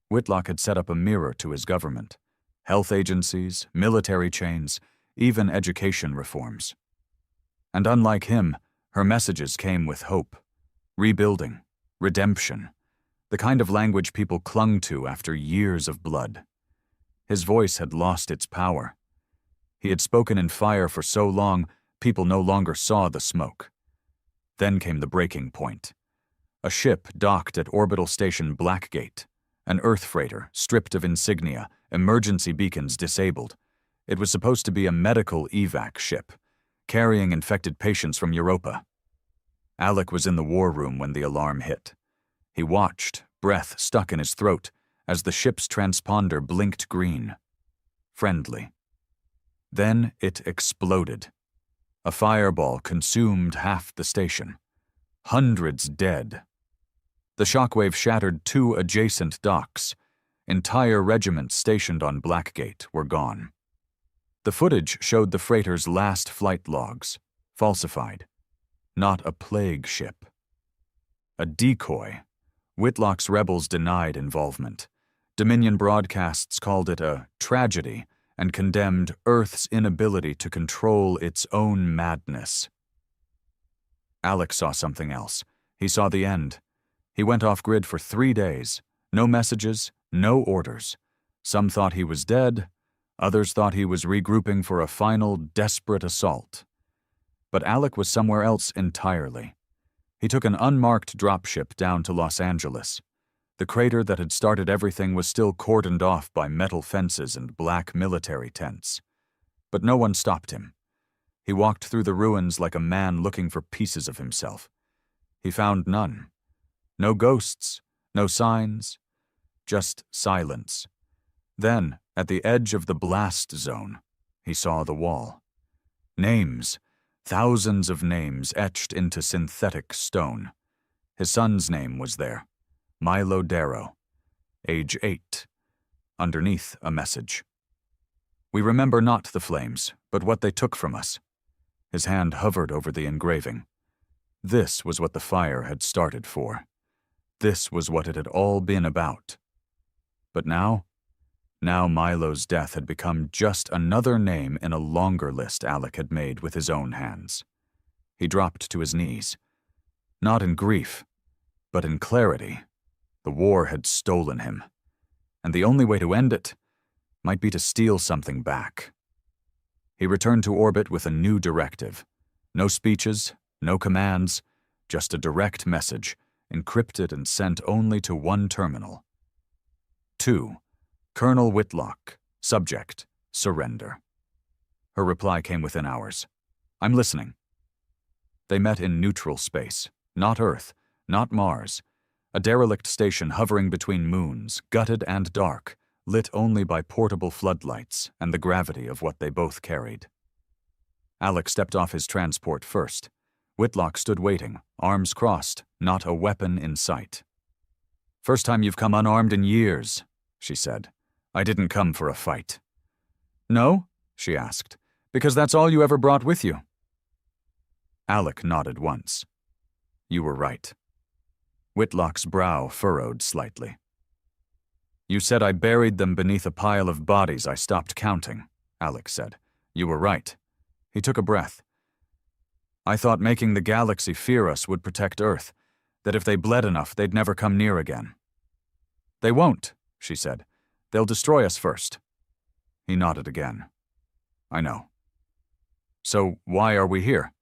Whitlock had set up a mirror to his government, health agencies, military chains, even education reforms. And unlike him, her messages came with hope, rebuilding, redemption, the kind of language people clung to after years of blood. His voice had lost its power. He had spoken in fire for so long, people no longer saw the smoke. Then came the breaking point. A ship docked at Orbital Station Blackgate, an Earth freighter stripped of insignia, emergency beacons disabled. It was supposed to be a medical evac ship, carrying infected patients from Europa. Alec was in the war room when the alarm hit. He watched, breath stuck in his throat, as the ship's transponder blinked green. Friendly. Then it exploded. A fireball consumed half the station. Hundreds dead. The shockwave shattered 2 adjacent docks. Entire regiments stationed on Blackgate were gone. The footage showed the freighter's last flight logs, falsified. Not a plague ship. A decoy. Whitlock's rebels denied involvement. Dominion broadcasts called it a tragedy and condemned Earth's inability to control its own madness. Alec saw something else. He saw the end. He went off-grid for 3 days. No messages, no orders. Some thought he was dead. Others thought he was regrouping for a final, desperate assault. But Alec was somewhere else entirely. He took an unmarked dropship down to Los Angeles. The crater that had started everything was still cordoned off by metal fences and black military tents. But no one stopped him. He walked through the ruins like a man looking for pieces of himself. He found none. No ghosts, no signs, just silence. Then, at the edge of the blast zone, he saw the wall. Names, thousands of names etched into synthetic stone. His son's name was there, Milo Darrow, age 8. Underneath, a message. We remember not the flames, but what they took from us. His hand hovered over the engraving. This was what the fire had started for. This was what it had all been about. But now Milo's death had become just another name in a longer list Alec had made with his own hands. He dropped to his knees. Not in grief, but in clarity. The war had stolen him, and the only way to end it might be to steal something back. He returned to orbit with a new directive. No speeches, no commands, just a direct message, encrypted and sent only to one terminal. 2. Colonel Whitlock, subject, surrender. Her reply came within hours. I'm listening. They met in neutral space, not Earth, not Mars, a derelict station hovering between moons, gutted and dark, lit only by portable floodlights and the gravity of what they both carried. Alec stepped off his transport first. Whitlock stood waiting, arms crossed, not a weapon in sight. First time you've come unarmed in years, she said. I didn't come for a fight. No? She asked. Because that's all you ever brought with you. Alec nodded once. You were right. Whitlock's brow furrowed slightly. You said I buried them beneath a pile of bodies I stopped counting, Alec said. You were right. He took a breath. I thought making the galaxy fear us would protect Earth, that if they bled enough, they'd never come near again. They won't, she said. They'll destroy us first. He nodded again. I know. So why are we here?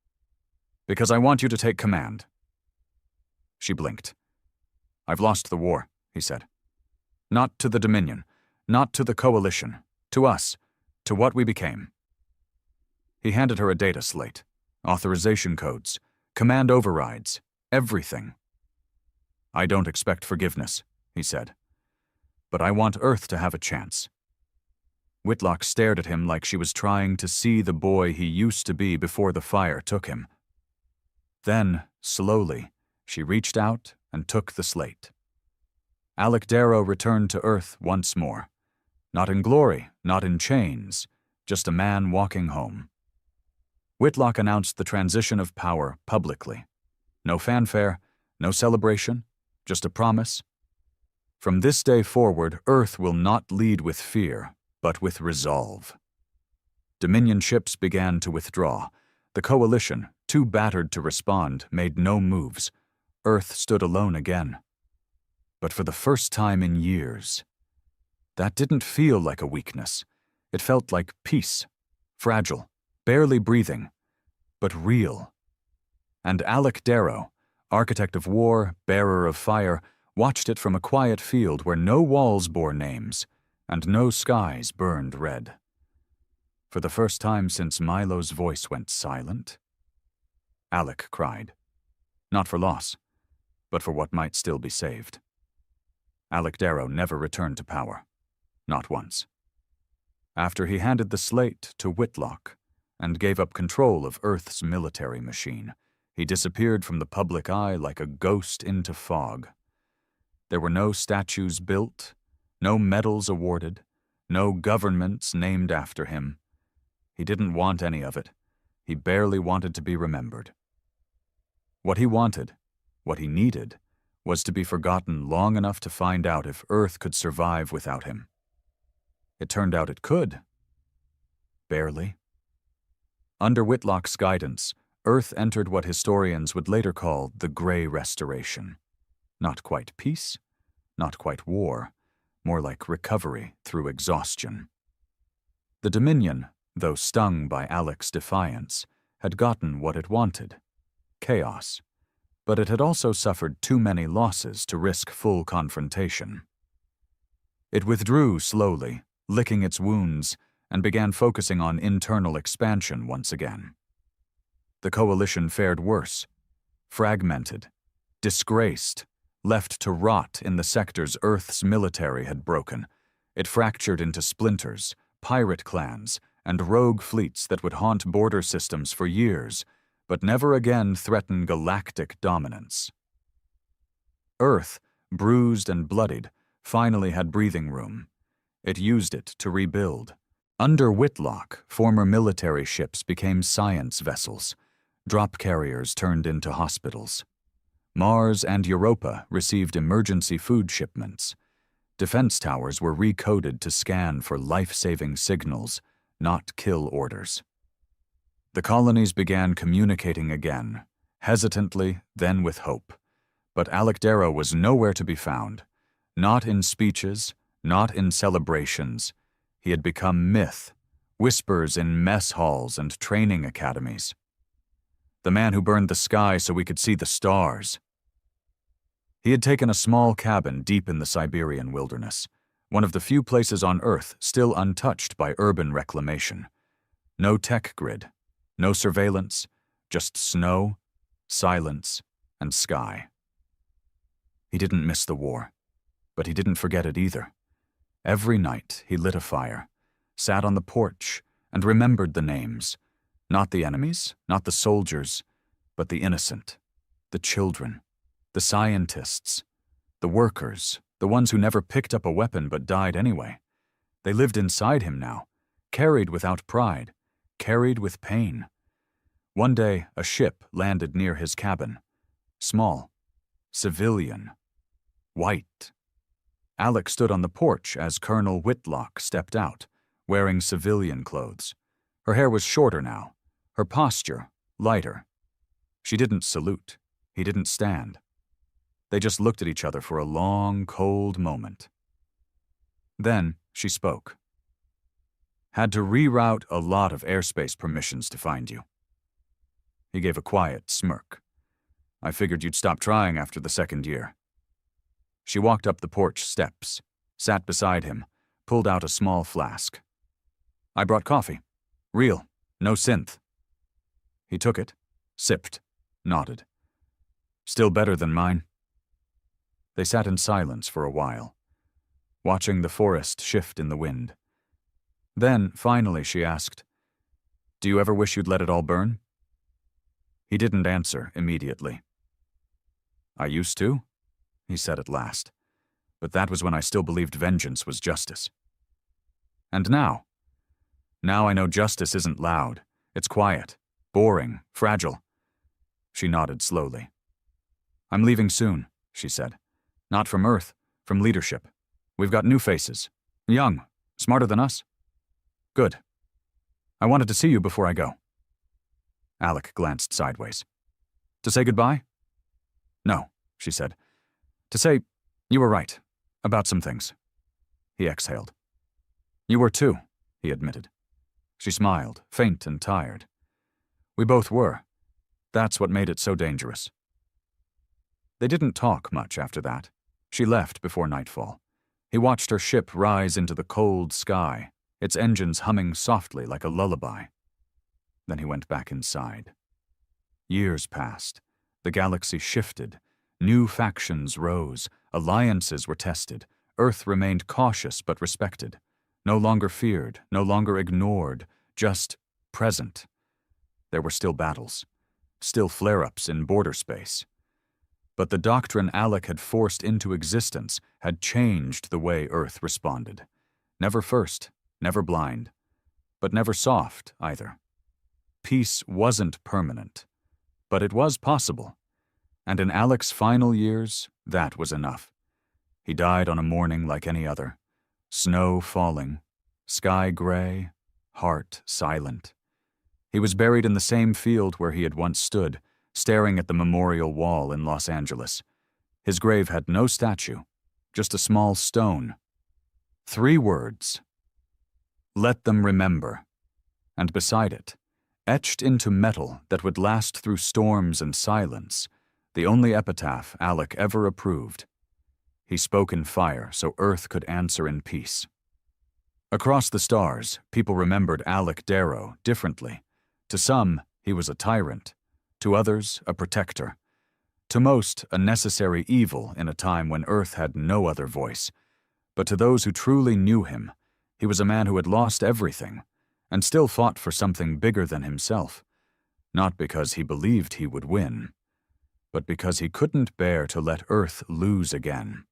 Because I want you to take command. She blinked. I've lost the war, he said. Not to the Dominion, not to the Coalition, to us, to what we became. He handed her a data slate, authorization codes, command overrides, everything. I don't expect forgiveness, he said. But I want Earth to have a chance. Whitlock stared at him like she was trying to see the boy he used to be before the fire took him. Then, slowly, she reached out and took the slate. Alec Darrow returned to Earth once more. Not in glory, not in chains, just a man walking home. Whitlock announced the transition of power publicly. No fanfare, no celebration, just a promise. From this day forward, Earth will not lead with fear, but with resolve. Dominion ships began to withdraw. The Coalition, too battered to respond, made no moves. Earth stood alone again. But for the first time in years, that didn't feel like a weakness. It felt like peace, fragile, barely breathing, but real. And Alec Darrow, architect of war, bearer of fire, watched it from a quiet field where no walls bore names and no skies burned red. For the first time since Milo's voice went silent, Alec cried. Not for loss, but for what might still be saved. Alec Darrow never returned to power. Not once. After he handed the slate to Whitlock and gave up control of Earth's military machine, he disappeared from the public eye like a ghost into fog. There were no statues built, no medals awarded, no governments named after him. He didn't want any of it. He barely wanted to be remembered. What he wanted, what he needed, was to be forgotten long enough to find out if Earth could survive without him. It turned out it could. Barely. Under Whitlock's guidance, Earth entered what historians would later call the Grey Restoration. Not quite peace, not quite war, more like recovery through exhaustion. The Dominion, though stung by Alec's defiance, had gotten what it wanted: chaos. But it had also suffered too many losses to risk full confrontation. It withdrew slowly, licking its wounds, and began focusing on internal expansion once again. The Coalition fared worse, fragmented, disgraced, left to rot in the sectors Earth's military had broken. It fractured into splinters, pirate clans, and rogue fleets that would haunt border systems for years, but never again threaten galactic dominance. Earth, bruised and bloodied, finally had breathing room. It used it to rebuild. Under Whitlock, former military ships became science vessels. Drop carriers turned into hospitals. Mars and Europa received emergency food shipments. Defense towers were recoded to scan for life-saving signals, not kill orders. The colonies began communicating again, hesitantly, then with hope. But Alec Darrow was nowhere to be found. Not in speeches, not in celebrations. He had become myth, whispers in mess halls and training academies. The man who burned the sky so we could see the stars. He had taken a small cabin deep in the Siberian wilderness, one of the few places on Earth still untouched by urban reclamation. No tech grid, no surveillance, just snow, silence, and sky. He didn't miss the war, but he didn't forget it either. Every night he lit a fire, sat on the porch, and remembered the names. Not the enemies, not the soldiers, but the innocent, the children, the scientists, the workers, the ones who never picked up a weapon but died anyway. They lived inside him now, carried without pride, carried with pain. One day, a ship landed near his cabin. Small, civilian, white. Alec stood on the porch as Colonel Whitlock stepped out, wearing civilian clothes. Her hair was shorter now, her posture lighter. She didn't salute. He didn't stand. They just looked at each other for a long, cold moment. Then she spoke. Had to reroute a lot of airspace permissions to find you. He gave a quiet smirk. I figured you'd stop trying after the second year. She walked up the porch steps, sat beside him, pulled out a small flask. I brought coffee. Real, no synth. He took it, sipped, nodded. Still better than mine. They sat in silence for a while, watching the forest shift in the wind. Then, finally, she asked, "Do you ever wish you'd let it all burn?" He didn't answer immediately. "I used to," he said at last, "but that was when I still believed vengeance was justice. And now? Now I know justice isn't loud. It's quiet, boring, fragile." She nodded slowly. "I'm leaving soon," she said. "Not from Earth, from leadership. We've got new faces. Young, smarter than us. Good. I wanted to see you before I go." Alec glanced sideways. "To say goodbye?" "No," she said. "To say, you were right, about some things." He exhaled. "You were too," he admitted. She smiled, faint and tired. "We both were. That's what made it so dangerous." They didn't talk much after that. She left before nightfall. He watched her ship rise into the cold sky, its engines humming softly like a lullaby. Then he went back inside. Years passed. The galaxy shifted. New factions rose. Alliances were tested. Earth remained cautious but respected. No longer feared, no longer ignored, just present. There were still battles, still flare-ups in border space. But the doctrine Alec had forced into existence had changed the way Earth responded. Never first, never blind, but never soft either. Peace wasn't permanent, but it was possible. And in Alec's final years, that was enough. He died on a morning like any other. Snow falling, sky gray, heart silent. He was buried in the same field where he had once stood, staring at the memorial wall in Los Angeles. His grave had no statue, just a small stone. 3 words. Let them remember. And beside it, etched into metal that would last through storms and silence, the only epitaph Alec ever approved. He spoke in fire so Earth could answer in peace. Across the stars, people remembered Alec Darrow differently. To some, he was a tyrant. To others, a protector. To most, a necessary evil in a time when Earth had no other voice. But to those who truly knew him, he was a man who had lost everything, and still fought for something bigger than himself, not because he believed he would win, but because he couldn't bear to let Earth lose again.